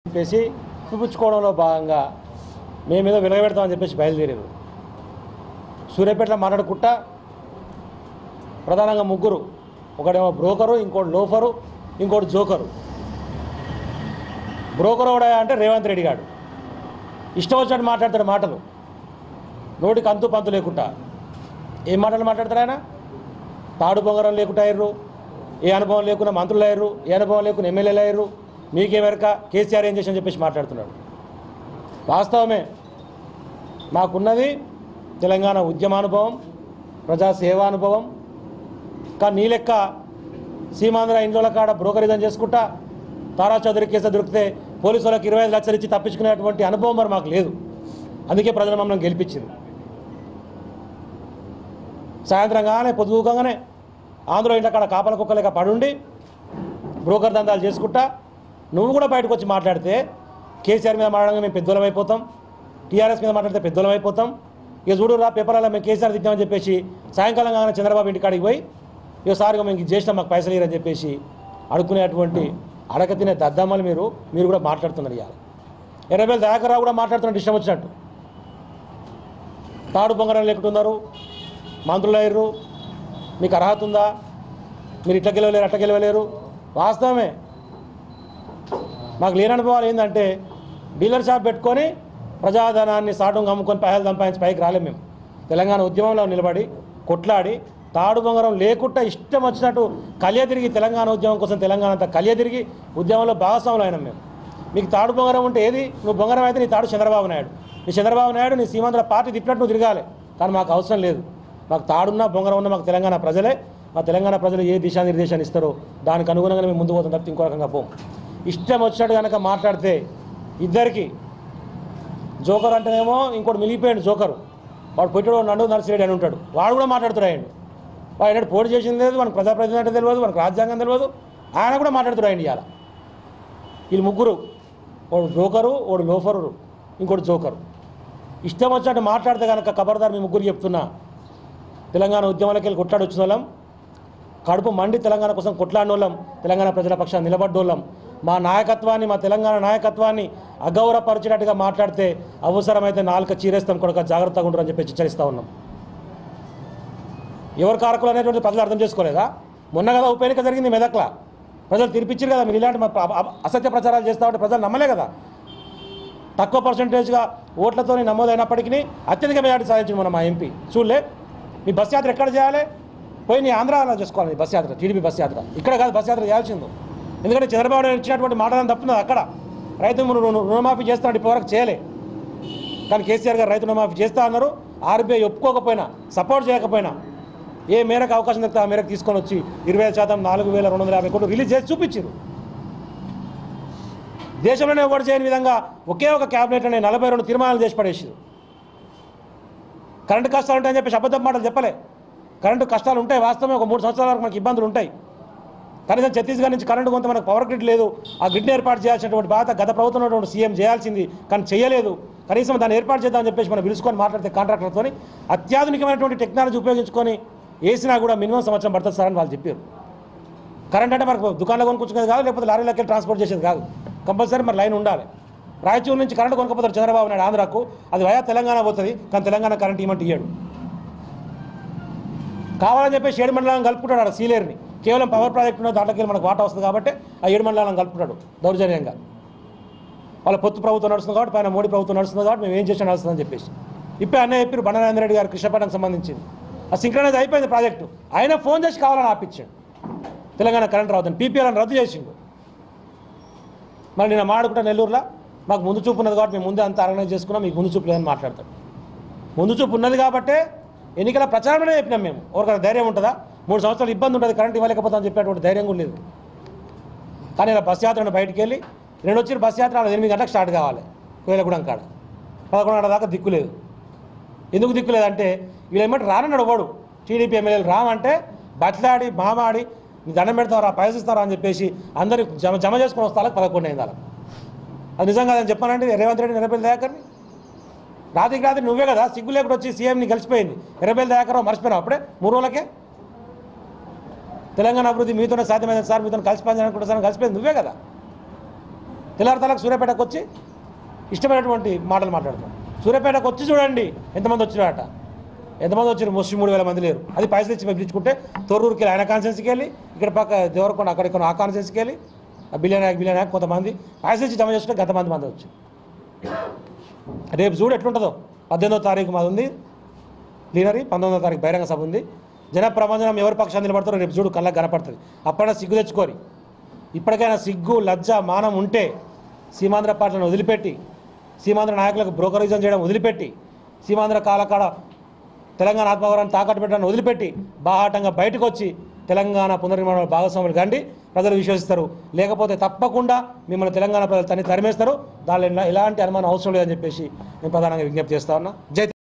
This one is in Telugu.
చెప్పేసి చూపించుకోవడంలో భాగంగా మేమేదో వెలగబెడతామని చెప్పేసి బయలుదేరారు. సూర్యాపేటలో మాట్లాడుకుంటా ప్రధానంగా ముగ్గురు, ఒకడేమో బ్రోకరు, ఇంకోటి లోఫరు, ఇంకోటి జోకరు. బ్రోకరు కూడా అంటే రేవంత్ రెడ్డి గారు ఇష్టం వచ్చినట్టు మాట్లాడతాడు. మాటలు నోటికి అంతు పంతు లేకుండా ఏం మాటలు మాట్లాడతారు ఆయన? తాడు బొంగరం లేకుండా అయ్యారు, ఏ అనుభవం లేకుండా మంత్రులు అయ్యారు, ఏ అనుభవం లేకుండా ఎమ్మెల్యేలు అయ్యారు, మీకేమెరక కేసీఆర్ ఏం చేసి అని చెప్పేసి మాట్లాడుతున్నాడు. వాస్తవమే, మాకున్నది తెలంగాణ ఉద్యమానుభవం, ప్రజాసేవానుభవం. కానీ నీ లెక్క సీమాంధ్ర ఇండ్ల కాడ బ్రోకరిజం చేసుకుంటా తారా చౌదరి కేసు దొరికితే పోలీసు వాళ్ళకి 25 లక్షలు ఇచ్చి తప్పించుకునేటువంటి అనుభవం మరి మాకు లేదు. అందుకే ప్రజలు మమ్మల్ని గెలిపించింది. సాయంత్రంగానే పొద్దుగానే ఆంధ్ర ఇంట్లో కాడ కాపల కుక్కలేక పడుండి బ్రోకర్ దందాలు చేసుకుంటా నువ్వు కూడా బయటకు వచ్చి మాట్లాడితే కేసీఆర్ మీద మాట్లాడగా మేము పెద్దోళం అయిపోతాం, టీఆర్ఎస్ మీద మాట్లాడితే పెద్దోళం అయిపోతాం. ఇక చూడు రా పేపర్లలో మేము కేసీఆర్ తిట్టామని చెప్పేసి సాయంకాలం కాగానే చంద్రబాబు ఇంటికాడికి పోయి ఇక సారిగా మేము చేసినా మాకు పైసలు ఇరని చెప్పేసి అడుక్కునేటువంటి అడక తినే దద్దమ్మలు మీరు కూడా మాట్లాడుతున్నారు. ఇవాళ ఎర్రబెల్లి దయాకర్రావు కూడా మాట్లాడుతున్నట్టు ఇష్టం వచ్చినట్టు. తాడు బొంగరం లేకుంటున్నారు, మంత్రులు అయ్యారు, మీకు అర్హత ఉందా, మీరు ఇట్లా గెలవలేరు అట్లా గెలవలేరు. వాస్తవమే, మాకు లేని అనుభవాలు ఏంటంటే డీలర్ షాప్ పెట్టుకొని ప్రజాధనాన్ని సాటుగా అమ్ముకొని పైసలు సంపాదించి పైకి రాలేము. మేము తెలంగాణ ఉద్యమంలో నిలబడి కొట్లాడి తాడు బొంగరం లేకుండా ఇష్టం వచ్చినట్టు కలియతిరిగి తెలంగాణ ఉద్యమం కోసం తెలంగాణ అంతా కలియతిరిగి ఉద్యమంలో భాగస్వాములు అయినాం మేము. మీకు తాడు బొంగరం ఉంటే ఏది? నువ్వు బొంగరం అయితే నీ తాడు చంద్రబాబు నాయుడు, నీ సీమాంధ్ర పార్టీ తిప్పినట్టు నువ్వు తిరగాలి. కానీ మాకు అవసరం లేదు. మాకు తాడున్నా బొంగరం ఉన్నా మాకు తెలంగాణ ప్రజలే. మా తెలంగాణ ప్రజలు ఏ దిశానిర్దేశాన్ని ఇస్తారో దానికి అనుగుణంగా మేము ముందుకు పోతాం తప్పితే ఇంకో రకంగా పోం. ఇష్టం వచ్చినట్టు కనుక మాట్లాడితే ఇద్దరికి జోకర్ అంటేనేమో ఇంకోటి మిలిగిపోయాడు జోకరు, వాడు పెట్టాడు నండు నర్సిరెడ్డి అని ఉంటాడు, వాడు కూడా మాట్లాడుతున్నాడు. వాడు ఎన్నడూ పోటీ చేసింది లేదు, మనకు ప్రజాప్రతినిధి అంటే తెలియదు, మనకు రాజ్యాంగం తెలియదు, ఆయన కూడా మాట్లాడుతున్నాడు. ఇవాళ వీళ్ళు ముగ్గురు, వాడు బ్రోకరు, వాడు లోఫరు, ఇంకోటి జోకరు. ఇష్టం వచ్చినట్టు మాట్లాడితే కనుక ఖబర్దార్ మీ ముగ్గురు చెప్తున్నా. తెలంగాణ ఉద్యమాలకి వెళ్ళి కొట్లాడి వచ్చిన వాళ్ళం, కడుపు మండి తెలంగాణ కోసం కొట్లాడిన వాళ్ళం, తెలంగాణ ప్రజల పక్షాన్ని నిలబడ్డోళ్ళం. మా నాయకత్వాన్ని, మా తెలంగాణ నాయకత్వాన్ని అగౌరవపరిచేటట్టుగా మాట్లాడితే అవసరమైతే నాలుక చీరేస్తాం కొడుక, జాగ్రత్తగా ఉంటారని చెప్పి హెచ్చరిస్తూ ఉన్నాం. ఎవరు కారకులు అనేటువంటి ప్రజలు అర్థం చేసుకోలేదా? మొన్న కదా ఉప ఎన్నిక జరిగింది మెదక్లా, ప్రజలు తీర్పిచ్చారు కదా. మీరు ఇలాంటి అసత్య ప్రచారాలు చేస్తూ ఉంటే ప్రజలు నమ్మలే కదా. తక్కువ పర్సంటేజ్గా ఓట్లతో నమోదైనప్పటికీ అత్యధిక మెజార్టీ సాధించింది మన మా ఎంపీ. చూడలే, మీ బస్ యాత్ర ఎక్కడ చేయాలి? పోయి నీ ఆంధ్రాలో చేసుకోవాలి బస్ యాత్ర, టీడీపీ బస్ యాత్ర. ఇక్కడ కాదు బస్ యాత్ర చేయాల్సిందో. ఎందుకంటే చంద్రబాబు నాయుడు ఇచ్చినటువంటి మాటలను తప్పుతున్నది అక్కడ. రైతు రుణమాఫీ చేస్తాడు, ఇప్పటివరకు చేయలే. కానీ కేసీఆర్ గారు రైతు రుణమాఫీ చేస్తా అన్నారు. ఆర్బీఐ ఒప్పుకోకపోయినా, సపోర్ట్ చేయకపోయినా ఏ మేరకు అవకాశం దొరికితే ఆ మేరకు తీసుకొని వచ్చి 25% 4,250 కోట్లు రిలీజ్ చేసి చూపించారు. దేశంలోనే ఎవరు చేయని విధంగా ఒకే ఒక క్యాబినెట్లోనే 42 తీర్మానాలు చేసి పడేసారు. కరెంటు కష్టాలు ఉంటాయని చెప్పేసి అబద్ధం మాటలు చెప్పలే. కరెంటు కష్టాలు ఉంటాయి, వాస్తవమే. ఒక 3 సంవత్సరాల వరకు మనకి ఇబ్బందులు ఉంటాయి. కనీసం ఛత్తీస్గఢ్ నుంచి కరెంటు కొంత మనకు పవర్ గ్రిడ్ లేదు. ఆ గ్రిడ్ని ఏర్పాటు చేయాల్సినటువంటి బాధ గత ప్రభుత్వం ఉన్నటువంటి సీఎం చేయాల్సింది, కానీ చేయలేదు. కనీసం దాన్ని ఏర్పాటు చేద్దామని చెప్పేసి మనం పిలుచుకొని మాట్లాడితే కాంట్రాక్టర్తో అత్యాధునికమైనటువంటి టెక్నాలజీ ఉపయోగించుకొని వేసినా కూడా మినిమం సంవత్సరం పడుతుంది సార్ అని వాళ్ళు చెప్పారు. కరెంట్ అంటే మనకు దుకాణంలో కొనుక్కొచ్చుకునేది కాదు, లేకపోతే లారీలకి ట్రాన్స్పోర్ట్ చేసేది కాదు. కంపల్సరీ మరి లైన్ ఉండాలి. రాయచూరు నుంచి కరెంటు కొనుక్కపోతారు చంద్రబాబు నాయుడు ఆంధ్రాకు, అది వయా తెలంగాణ పోతుంది. కానీ తెలంగాణ కరెంట్ ఇవ్వమంటే ఇయ్యాడు. కావాలని చెప్పేసి 7 మండలాలను కలుపుకుంటాడు ఆడ సీలేరుని. కేవలం పవర్ ప్రాజెక్ట్ ఉన్న దాంట్లోకి మనకు వాటా వస్తుంది కాబట్టి ఆ 7 మండలాలను కలుపుకుంటాడు దౌర్జన్యంగా. వాళ్ళ పొత్తు ప్రభుత్వం నడుస్తుంది కాబట్టి, పైన మోడీ ప్రభుత్వం నడుస్తుంది కాబట్టి మేము ఏం చేసినా నడుస్తుందని చెప్పేసి ఇప్పే అన్నయ్య చెప్పారు. బండారాజేంద్ర రెడ్డి గారు కృష్ణపట్నంకి సంబంధించింది ఆ సింక్రనైజ్ అయిపోయింది ప్రాజెక్టు. ఆయన ఫోన్ చేసి కావాలని ఆపించాడు. తెలంగాణ కరెంట్ రావద్దని పీపీఎల్ని రద్దు చేసిండు. మరి నేను మాడుకుంటా నెల్లూరులో మాకు ముందు చూపు ఉన్నది కాబట్టి మేము ముందే అంతా ఆర్గనైజ్ చేసుకున్నాం, మీకు ముందు చూపు లేదని మాట్లాడతాడు. ముందు చూపు ఉన్నది కాబట్టే ఎన్నికల ప్రచారంలోనే చెప్పినాం మేము. ఎవరికైనా ధైర్యం ఉంటుందా? 3 సంవత్సరాలు ఇబ్బంది ఉంటుంది, కరెంట్ ఇవ్వలేకపోతామని చెప్పేటువంటి ధైర్యం కూడా లేదు. కానీ ఇలా బస్ యాత్రను బయటికి వెళ్ళి నేను వచ్చిన బస్ యాత్ర 8 గంటలకు స్టార్ట్ కావాలి. కోయిలగూడెం కాడ 11 గంటల దాకా దిక్కు లేదు. ఎందుకు దిక్కు లేదంటే వీళ్ళు ఏమంటే రానన్నాడు వాడు టీడీపీ ఎమ్మెల్యేలు రామంటే బట్లాడి మామాడి దండం పెడతారా, పైసలు ఇస్తారా అని చెప్పేసి అందరూ జమ చేసుకుని వస్తాలకు 11 అయింది వాళ్ళకి. అది నిజంగా అని చెప్పానంటే రేవంత్ రెడ్డి ఎర్రబెల్లి దయాకర్ని రాత్రికి రాత్రి నువ్వే కదా సిగ్గు లేకుండా వచ్చి సీఎంని కలిసిపోయింది. ఎర్రబెల్లి దయాకర్ మర్చిపోయినావు అప్పుడే 3 రోజులకే. తెలంగాణ అభివృద్ధి మీతోనే సాధ్యమైంది సార్, మీతో కలిసి పనిచేయాలనుకుంటే సార్ కలిసిపోయింది నువ్వే కదా. తెల్లారితలకు సూర్యాపేటకు వచ్చి ఇష్టమైనటువంటి మాటలు మాట్లాడతాం. సూర్యాపేటకు వచ్చి చూడండి ఎంతమంది వచ్చినారట. ఎంతమంది వచ్చారు? ముస్లిం 3,000 మంది లేరు. అది పైసలు ఇచ్చి పంపించుకుంటే తొర్రూరుకి వెళ్ళి ఆయన కాన్సెన్స్కి వెళ్ళి, ఇక్కడ పక్క దేవరకొండ అక్కడిక్కడ ఆ కాన్సెన్స్కి వెళ్ళి బిలియన్ కొంతమంది పైసలు ఇచ్చి జమ చేసుకుంటే గంతమంది వచ్చి రేపు చూడు ఎట్లుంటుందో. 18వ తారీఖు మాది ఉంది ప్లీనరీ, 19వ తారీఖు బహిరంగ సభ ఉంది. జన ప్రబంధనం ఎవరి పక్షాన్ని నిలబడతారో రేపు చూడు కళ్ళకు కనపడుతుంది. అప్పుడైనా సిగ్గు తెచ్చుకోరి. ఇప్పటికైనా సిగ్గు లజ్జ మానం ఉంటే సీమాంధ్ర పార్టీలను వదిలిపెట్టి, సీమాంధ్ర నాయకులకు బ్రోకరిజం చేయడం వదిలిపెట్టి, సీమాంధ్ర కాలకాడ తెలంగాణ ఆత్మగౌరవాన్ని తాకట్టు పెట్టడాన్ని వదిలిపెట్టి బాహాటంగా బయటకు వచ్చి తెలంగాణ పునర్నిర్మాణ భాగస్వాములు కండి. ప్రజలు విశ్వసిస్తారు. లేకపోతే తప్పకుండా మిమ్మల్ని తెలంగాణ ప్రజలు తరిమేస్తారు. దానిలో ఎలాంటి అనుమానం అవసరం లేదని చెప్పేసి నేను ప్రధానంగా విజ్ఞప్తి చేస్తా ఉన్నా. జై